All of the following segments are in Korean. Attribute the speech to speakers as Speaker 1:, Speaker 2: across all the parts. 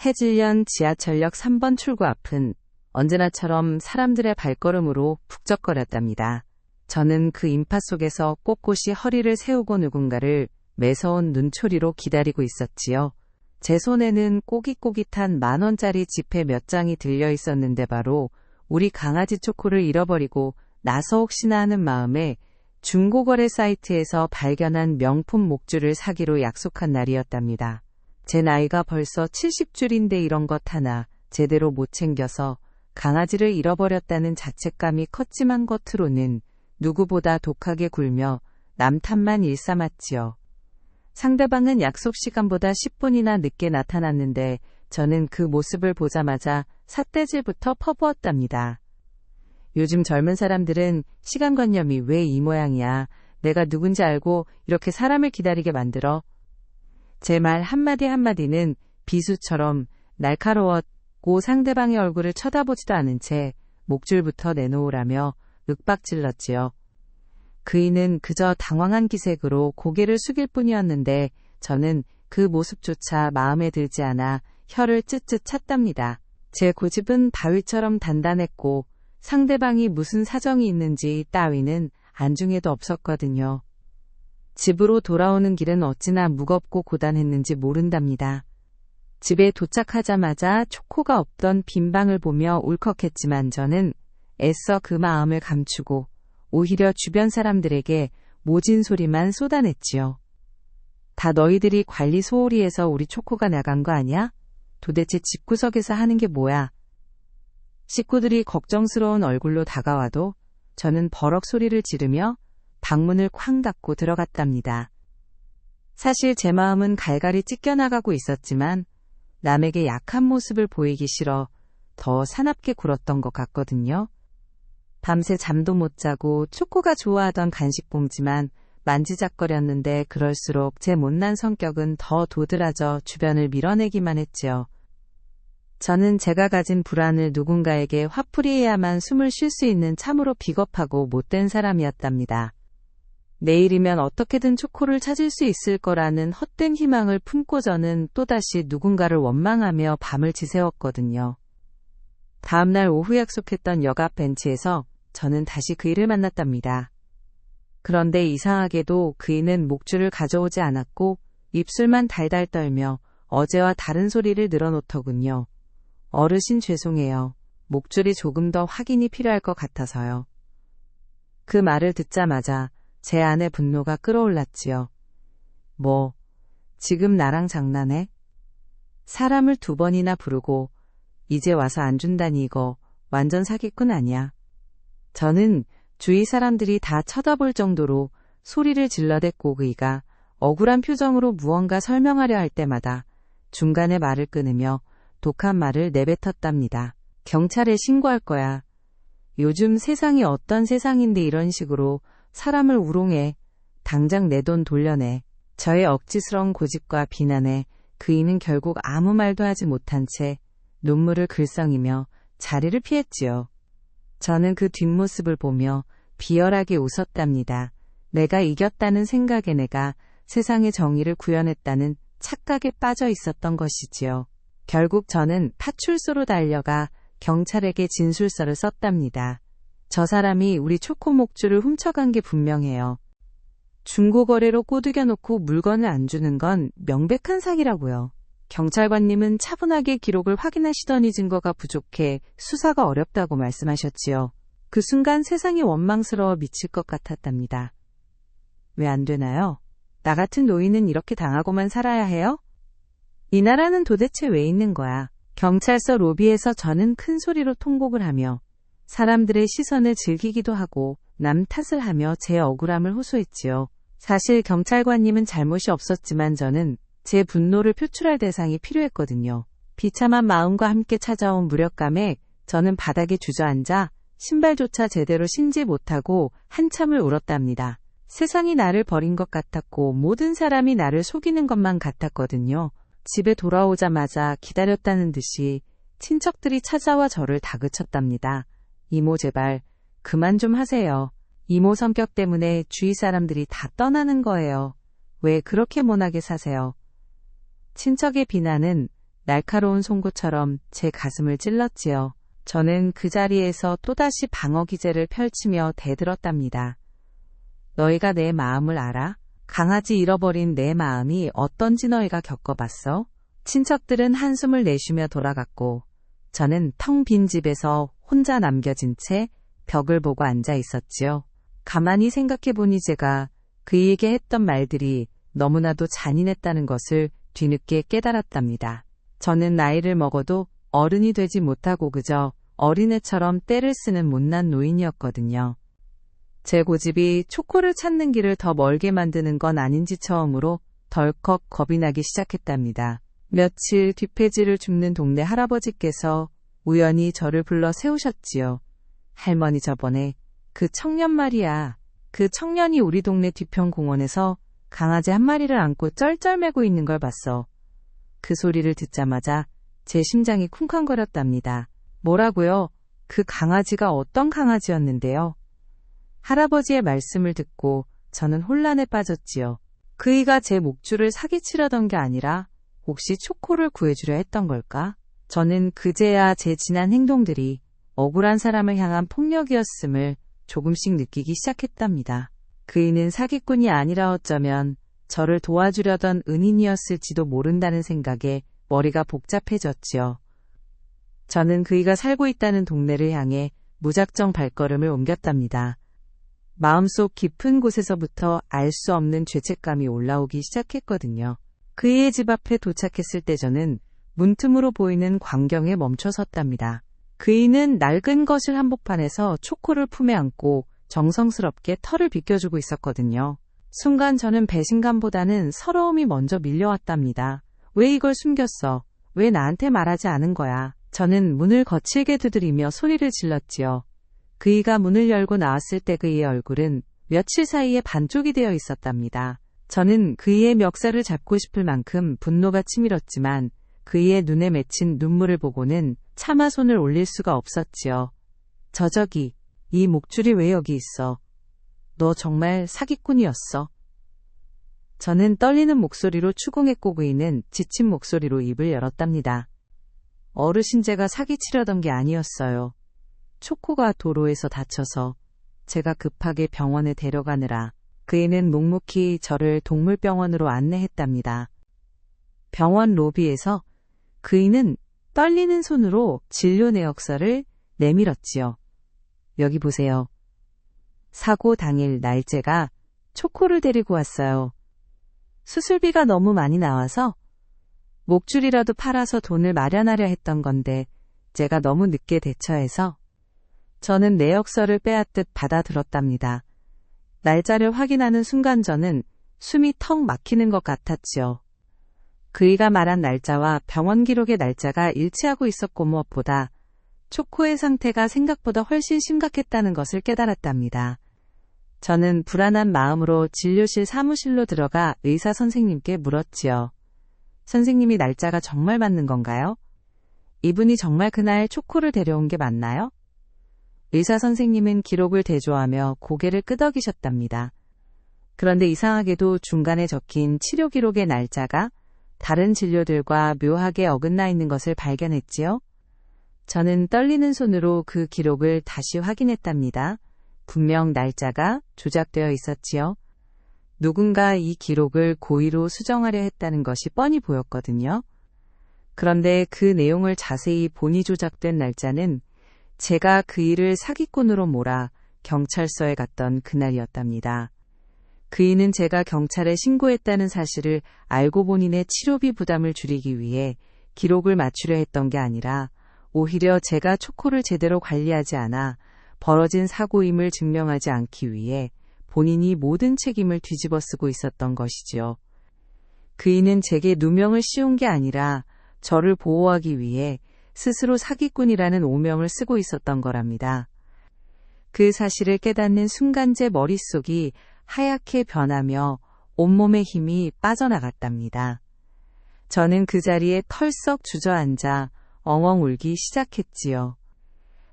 Speaker 1: 해질녘 지하철역 3번 출구 앞은 언제나처럼 사람들의 발걸음으로 북적거렸답니다. 저는 그 인파 속에서 꼿꼿이 허리를 세우고 누군가를 매서운 눈초리로 기다리고 있었지요. 제 손에는 꼬깃꼬깃한 10,000원짜리 지폐 몇 장이 들려 있었는데 바로 우리 강아지 초코를 잃어버리고 나서 혹시나 하는 마음에 중고거래 사이트에서 발견한 명품 목줄을 사기로 약속한 날이었답니다. 제 나이가 벌써 70줄인데 이런 것 하나 제대로 못 챙겨서 강아지를 잃어버렸다는 자책감이 컸지만 겉으로는 누구보다 독하게 굴며 남 탓만 일삼았지요. 상대방은 약속 시간보다 10분이나 늦게 나타났는데 저는 그 모습을 보자마자 삿대질부터 퍼부었답니다. 요즘 젊은 사람들은 시간관념이 왜 이 모양이야. 내가 누군지 알고 이렇게 사람을 기다리게 만들어. 제 말 한마디 한마디는 비수처럼 날카로웠고 상대방의 얼굴을 쳐다보지도 않은 채 목줄부터 내놓으라며 윽박질렀지요. 그이는 그저 당황한 기색으로 고개를 숙일 뿐이었는데 저는 그 모습조차 마음에 들지 않아 혀를 쯧쯧 찼답니다. 제 고집은 바위처럼 단단했고 상대방이 무슨 사정이 있는지 따위는 안중에도 없었거든요. 집으로 돌아오는 길은 어찌나 무겁고 고단했는지 모른답니다. 집에 도착하자마자 초코가 없던 빈 방을 보며 울컥했지만 저는 애써 그 마음을 감추고 오히려 주변 사람들에게 모진 소리만 쏟아냈지요. 다 너희들이 관리 소홀히 해서 우리 초코가 나간 거 아니야? 도대체 집구석에서 하는 게 뭐야? 식구들이 걱정스러운 얼굴로 다가와도 저는 버럭 소리를 지르며 방문을 쾅 닫고 들어갔답니다. 사실 제 마음은 갈갈이 찢겨나가고 있었지만 남에게 약한 모습을 보이기 싫어 더 사납게 굴었던 것 같거든요. 밤새 잠도 못 자고 초코가 좋아하던 간식 봉지만 만지작거렸는데 그럴수록 제 못난 성격은 더 도드라져 주변을 밀어내기만 했지요. 저는 제가 가진 불안을 누군가에게 화풀이해야만 숨을 쉴 수 있는 참으로 비겁하고 못된 사람이었답니다. 내일이면 어떻게든 초코를 찾을 수 있을 거라는 헛된 희망을 품고 저는 또다시 누군가를 원망하며 밤을 지새웠거든요. 다음날 오후 약속했던 역 앞 벤치에서 저는 다시 그이를 만났답니다. 그런데 이상하게도 그이는 목줄을 가져오지 않았고 입술만 달달 떨며 어제와 다른 소리를 늘어놓더군요. 어르신 죄송해요. 목줄이 조금 더 확인이 필요할 것 같아서요. 그 말을 듣자마자 제 안에 분노가 끓어올랐지요. 뭐, 지금 나랑 장난해? 사람을 2번이나 부르고 이제 와서 안 준다니 이거 완전 사기꾼 아니야. 저는 주위 사람들이 다 쳐다볼 정도로 소리를 질러댔고 그이가 억울한 표정으로 무언가 설명하려 할 때마다 중간에 말을 끊으며 독한 말을 내뱉었답니다. 경찰에 신고할 거야. 요즘 세상이 어떤 세상인데 이런 식으로 사람을 우롱해. 당장 내 돈 돌려내. 저의 억지스러운 고집과 비난에 그이는 결국 아무 말도 하지 못한 채 눈물을 글썽이며 자리를 피했지요. 저는 그 뒷모습을 보며 비열하게 웃었답니다. 내가 이겼다는 생각에 내가 세상의 정의를 구현했다는 착각에 빠져 있었던 것이지요. 결국 저는 파출소로 달려가 경찰에게 진술서를 썼답니다. 저 사람이 우리 초코 목줄을 훔쳐간 게 분명해요. 중고거래로 꼬드겨놓고 물건을 안 주는 건 명백한 사기라고요. 경찰관님은 차분하게 기록을 확인하시더니 증거가 부족해 수사가 어렵다고 말씀하셨지요. 그 순간 세상이 원망스러워 미칠 것 같았답니다. 왜 안 되나요? 나 같은 노인은 이렇게 당하고만 살아야 해요? 이 나라는 도대체 왜 있는 거야? 경찰서 로비에서 저는 큰 소리로 통곡을 하며 사람들의 시선을 즐기기도 하고 남 탓을 하며 제 억울함을 호소했지요. 사실 경찰관님은 잘못이 없었지만 저는 제 분노를 표출할 대상이 필요했거든요. 비참한 마음과 함께 찾아온 무력감에 저는 바닥에 주저앉아 신발조차 제대로 신지 못하고 한참을 울었답니다. 세상이 나를 버린 것 같았고 모든 사람이 나를 속이는 것만 같았거든요. 집에 돌아오자마자 기다렸다는 듯이 친척들이 찾아와 저를 다그쳤답니다. 이모 제발 그만 좀 하세요. 이모 성격 때문에 주위 사람들이 다 떠나는 거예요. 왜 그렇게 못하게 사세요? 친척의 비난은 날카로운 송곳처럼 제 가슴을 찔렀지요. 저는 그 자리에서 또다시 방어 기제를 펼치며 대들었답니다. 너희가 내 마음을 알아? 강아지 잃어버린 내 마음이 어떤지 너희가 겪어봤어? 친척들은 한숨을 내쉬며 돌아갔고 저는 텅 빈 집에서 혼자 남겨진 채 벽을 보고 앉아 있었지요. 가만히 생각해보니 제가 그에게 했던 말들이 너무나도 잔인했다는 것을 뒤늦게 깨달았답니다. 저는 나이를 먹어도 어른이 되지 못하고 그저 어린애처럼 떼를 쓰는 못난 노인이었거든요. 제 고집이 초코를 찾는 길을 더 멀게 만드는 건 아닌지 처음으로 덜컥 겁이 나기 시작했답니다. 며칠 뒷폐지를 줍는 동네 할아버지께서 우연히 저를 불러 세우셨지요. 할머니 저번에 그 청년 말이야. 그 청년이 우리 동네 뒤편 공원에서 강아지 한 마리를 안고 쩔쩔매고 있는 걸 봤어. 그 소리를 듣자마자 제 심장이 쿵쾅거렸답니다. 뭐라고요? 그 강아지가 어떤 강아지였는데요? 할아버지의 말씀을 듣고 저는 혼란에 빠졌지요. 그이가 제 목줄을 사기치려던 게 아니라 혹시 초코를 구해주려 했던 걸까? 저는 그제야 제 지난 행동들이 억울한 사람을 향한 폭력이었음을 조금씩 느끼기 시작했답니다. 그이는 사기꾼이 아니라 어쩌면 저를 도와주려던 은인이었을지도 모른다는 생각에 머리가 복잡해졌지요. 저는 그이가 살고 있다는 동네를 향해 무작정 발걸음을 옮겼답니다. 마음속 깊은 곳에서부터 알 수 없는 죄책감이 올라오기 시작했거든요. 그의 집 앞에 도착했을 때 저는 문틈으로 보이는 광경에 멈춰 섰답니다. 그이는 낡은 거실 한복판에서 초코를 품에 안고 정성스럽게 털을 빗겨주고 있었거든요. 순간 저는 배신감보다는 서러움이 먼저 밀려왔답니다. 왜 이걸 숨겼어? 왜 나한테 말하지 않은 거야? 저는 문을 거칠게 두드리며 소리를 질렀지요. 그이가 문을 열고 나왔을 때 그이의 얼굴은 며칠 사이에 반쪽이 되어 있었답니다. 저는 그이의 멱살을 잡고 싶을 만큼 분노가 치밀었지만 그이의 눈에 맺힌 눈물을 보고는 차마 손을 올릴 수가 없었지요. 저기, 이 목줄이 왜 여기 있어? 너 정말 사기꾼이었어. 저는 떨리는 목소리로 추궁했고 그이는 지친 목소리로 입을 열었답니다. 어르신 제가 사기치려던 게 아니었어요. 초코가 도로에서 다쳐서 제가 급하게 병원에 데려가느라 그이는 묵묵히 저를 동물병원으로 안내했답니다. 병원 로비에서 그이는 떨리는 손으로 진료 내역서를 내밀었지요. 여기 보세요. 사고 당일 날 제가 초코를 데리고 왔어요. 수술비가 너무 많이 나와서 목줄이라도 팔아서 돈을 마련하려 했던 건데 제가 너무 늦게 대처해서 저는 내역서를 빼앗듯 받아들었답니다. 날짜를 확인하는 순간 저는 숨이 턱 막히는 것 같았지요. 그이가 말한 날짜와 병원 기록의 날짜가 일치하고 있었고 무엇보다 초코의 상태가 생각보다 훨씬 심각했다는 것을 깨달았답니다. 저는 불안한 마음으로 진료실 사무실로 들어가 의사 선생님께 물었지요. 선생님이 날짜가 정말 맞는 건가요? 이분이 정말 그날 초코를 데려온 게 맞나요? 의사 선생님은 기록을 대조하며 고개를 끄덕이셨답니다. 그런데 이상하게도 중간에 적힌 치료 기록의 날짜가 다른 진료들과 묘하게 어긋나 있는 것을 발견했지요. 저는 떨리는 손으로 그 기록을 다시 확인했답니다. 분명 날짜가 조작되어 있었지요. 누군가 이 기록을 고의로 수정하려 했다는 것이 뻔히 보였거든요. 그런데 그 내용을 자세히 보니 조작된 날짜는 제가 그 일을 사기꾼으로 몰아 경찰서에 갔던 그날이었답니다. 그이는 제가 경찰에 신고했다는 사실을 알고 본인의 치료비 부담을 줄이기 위해 기록을 맞추려 했던 게 아니라 오히려 제가 초코를 제대로 관리하지 않아 벌어진 사고임을 증명하지 않기 위해 본인이 모든 책임을 뒤집어 쓰고 있었던 것이지요. 그이는 제게 누명을 씌운 게 아니라 저를 보호하기 위해 스스로 사기꾼이라는 오명을 쓰고 있었던 거랍니다. 그 사실을 깨닫는 순간 제 머릿속이 하얗게 변하며 온몸의 힘이 빠져나갔답니다. 저는 그 자리에 털썩 주저앉아 엉엉 울기 시작했지요.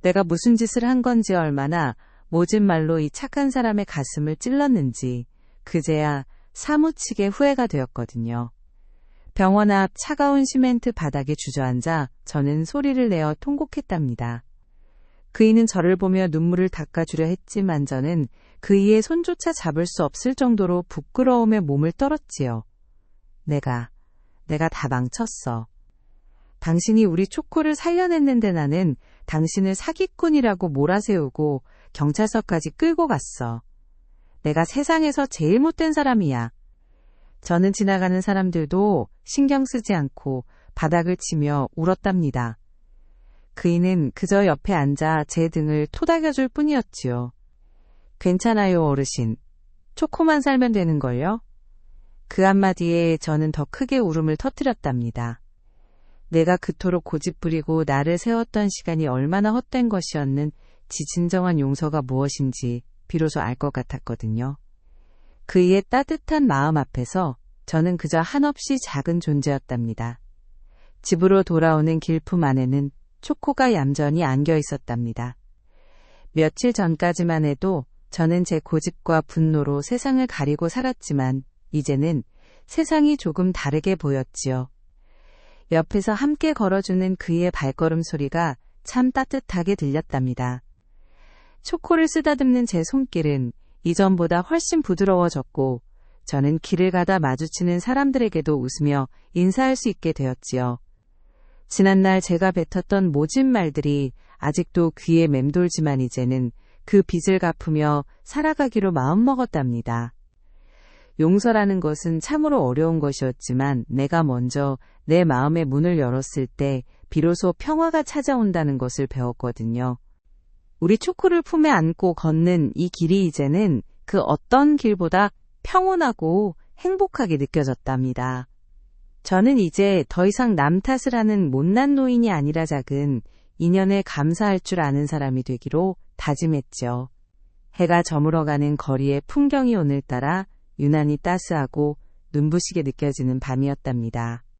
Speaker 1: 내가 무슨 짓을 한 건지 얼마나 모진 말로 이 착한 사람의 가슴을 찔렀는지 그제야 사무치게 후회가 되었거든요. 병원 앞 차가운 시멘트 바닥에 주저앉아 저는 소리를 내어 통곡했답니다. 그이는 저를 보며 눈물을 닦아주려 했지만 저는 그이의 손조차 잡을 수 없을 정도로 부끄러움에 몸을 떨었지요. 내가 다 망쳤어. 당신이 우리 초코를 살려냈는데 나는 당신을 사기꾼이라고 몰아세우고 경찰서까지 끌고 갔어. 내가 세상에서 제일 못된 사람이야. 저는 지나가는 사람들도 신경 쓰지 않고 바닥을 치며 울었답니다. 그이는 그저 옆에 앉아 제 등을 토닥여줄 뿐이었지요. 괜찮아요, 어르신. 초코만 살면 되는걸요? 그 한마디에 저는 더 크게 울음을 터뜨렸답니다. 내가 그토록 고집부리고 나를 세웠던 시간이 얼마나 헛된 것이었는 지 진정한 용서가 무엇인지 비로소 알 것 같았거든요. 그이의 따뜻한 마음 앞에서 저는 그저 한없이 작은 존재였답니다. 집으로 돌아오는 길품 안에는 초코가 얌전히 안겨 있었답니다. 며칠 전까지만 해도 저는 제 고집과 분노로 세상을 가리고 살았지만 이제는 세상이 조금 다르게 보였지요. 옆에서 함께 걸어주는 그의 발걸음 소리가 참 따뜻하게 들렸답니다. 초코를 쓰다듬는 제 손길은 이전보다 훨씬 부드러워졌고 저는 길을 가다 마주치는 사람들에게도 웃으며 인사할 수 있게 되었지요. 지난날 제가 뱉었던 모진 말들이 아직도 귀에 맴돌지만 이제는 그 빚을 갚으며 살아가기로 마음먹었답니다. 용서라는 것은 참으로 어려운 것이었지만 내가 먼저 내 마음의 문을 열었을 때 비로소 평화가 찾아온다는 것을 배웠거든요. 우리 초코를 품에 안고 걷는 이 길이 이제는 그 어떤 길보다 평온하고 행복하게 느껴졌답니다. 저는 이제 더 이상 남 탓을 하는 못난 노인이 아니라 작은 인연에 감사할 줄 아는 사람이 되기로 다짐했죠. 해가 저물어가는 거리의 풍경이 오늘따라 유난히 따스하고 눈부시게 느껴지는 밤이었답니다.